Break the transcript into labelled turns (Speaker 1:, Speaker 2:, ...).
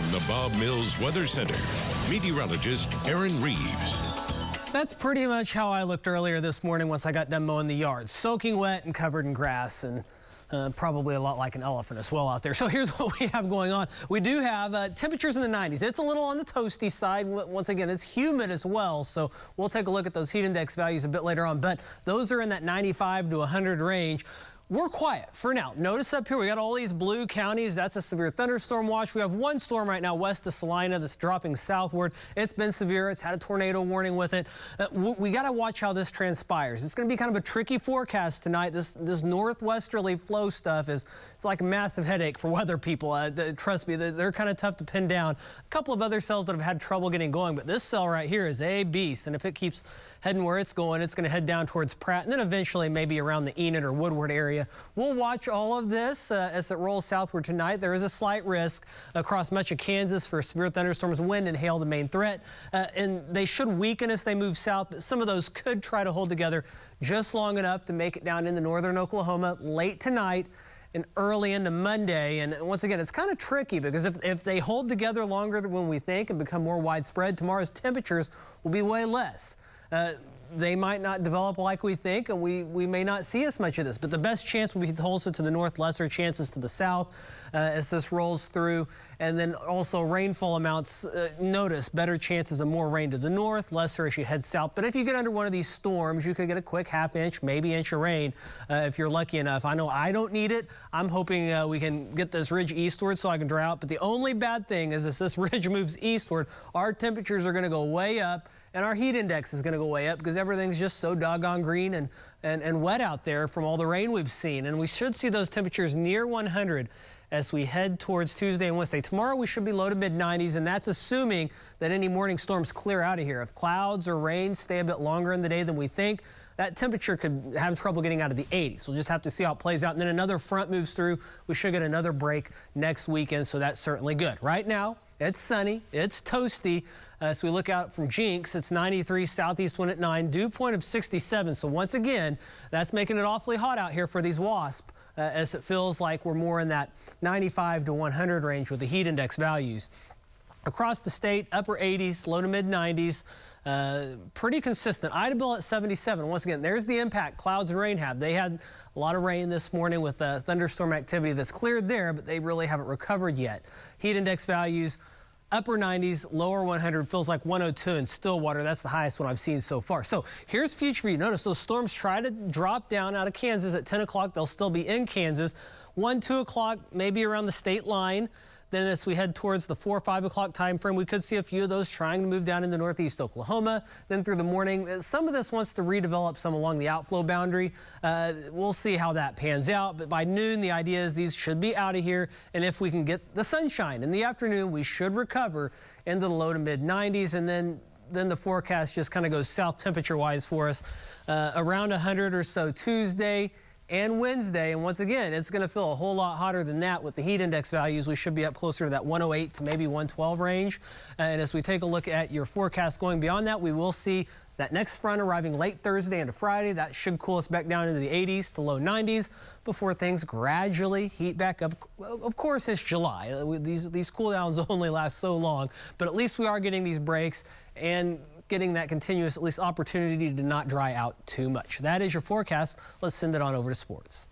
Speaker 1: From the Bob Mills Weather Center, meteorologist Aaron Reeves.
Speaker 2: That's pretty much how I looked earlier this morning once I got done mowing the yard. Soaking wet and covered in grass, and probably a lot like an elephant as well out there. So here's what we have going on. We do have temperatures in the 90s. It's a little on the toasty side. Once again, it's humid as well, so we'll take a look at those heat index values a bit later on. But those are in that 95 to 100 range. We're quiet for now. Notice up here, we got all these blue counties. That's a severe thunderstorm watch. We have one storm right now west of Salina that's dropping southward. It's been severe. It's had a tornado warning with it. We got to watch how this transpires. It's going to be kind of a tricky forecast tonight. This northwesterly flow stuff it's like a massive headache for weather people. Trust me, they're kind of tough to pin down. A couple of other cells that have had trouble getting going, but this cell right here is a beast. And if it keeps heading where it's going to head down towards Pratt and then eventually maybe around the Enid or Woodward area. We'll watch all of this as it rolls southward tonight. There is a slight risk across much of Kansas for severe thunderstorms, wind and hail the main threat. And they should weaken as they move south, but some of those could try to hold together just long enough to make it down into northern Oklahoma late tonight and early into Monday. And once again, it's kind of tricky because if they hold together longer than when we think and become more widespread, tomorrow's temperatures will be way less. They might not develop like we think, and we may not see as much of this. But the best chance will be Tulsa to the north, lesser chances to the south as this rolls through. And then also rainfall amounts, notice better chances of more rain to the north, lesser as you head south. But if you get under one of these storms, you could get a quick ½ inch, maybe inch of rain if you're lucky enough. I know I don't need it. I'm hoping we can get this ridge eastward so I can dry out. But the only bad thing is as this ridge moves eastward, our temperatures are going to go way up. And our heat index is going to go way up because everything's just so doggone green and wet out there from all the rain we've seen. And we should see those temperatures near 100 as we head towards Tuesday and Wednesday. Tomorrow we should be low to mid 90s, and that's assuming that any morning storms clear out of here. If clouds or rain stay a bit longer in the day than we think, that temperature could have trouble getting out of the 80s. We'll just have to see how it plays out. And then another front moves through. We should get another break next weekend, so that's certainly good. Right now, it's sunny, it's toasty. As we look out from Jinx, it's 93, southeast wind at 9, dew point of 67. So once again, that's making it awfully hot out here for these wasps as it feels like we're more in that 95 to 100 range with the heat index values. Across the state, upper 80s, low to mid 90s. Pretty consistent. Idabel at 77. Once again, there's the impact clouds and rain have. They had a lot of rain this morning with thunderstorm activity that's cleared there, but they really haven't recovered yet. Heat index values, upper 90s, lower 100, feels like 102 in Stillwater. That's the highest one I've seen so far. So here's future view. Notice those storms try to drop down out of Kansas at 10 o'clock. They'll still be in Kansas. 1, 2 o'clock, maybe around the state line. Then as we head towards the 4 or 5 o'clock time frame, we could see a few of those trying to move down into northeast Oklahoma. Then through the morning, some of this wants to redevelop some along the outflow boundary. We'll see how that pans out. But by noon, the idea is these should be out of here. And if we can get the sunshine in the afternoon, we should recover into the low to mid 90s. And then the forecast just kind of goes south temperature-wise for us. Around 100 or so Tuesday and Wednesday, and once again, it's going to feel a whole lot hotter than that with the heat index values. We should be up closer to that 108 to maybe 112 range. And as we take a look at your forecast going beyond that, we will see that next front arriving late Thursday into Friday. That should cool us back down into the 80s to low 90s before things gradually heat back up. Of course, it's July. These cool downs only last so long, but at least we are getting these breaks and getting that continuous, at least, opportunity to not dry out too much. That is your forecast. Let's send it on over to sports.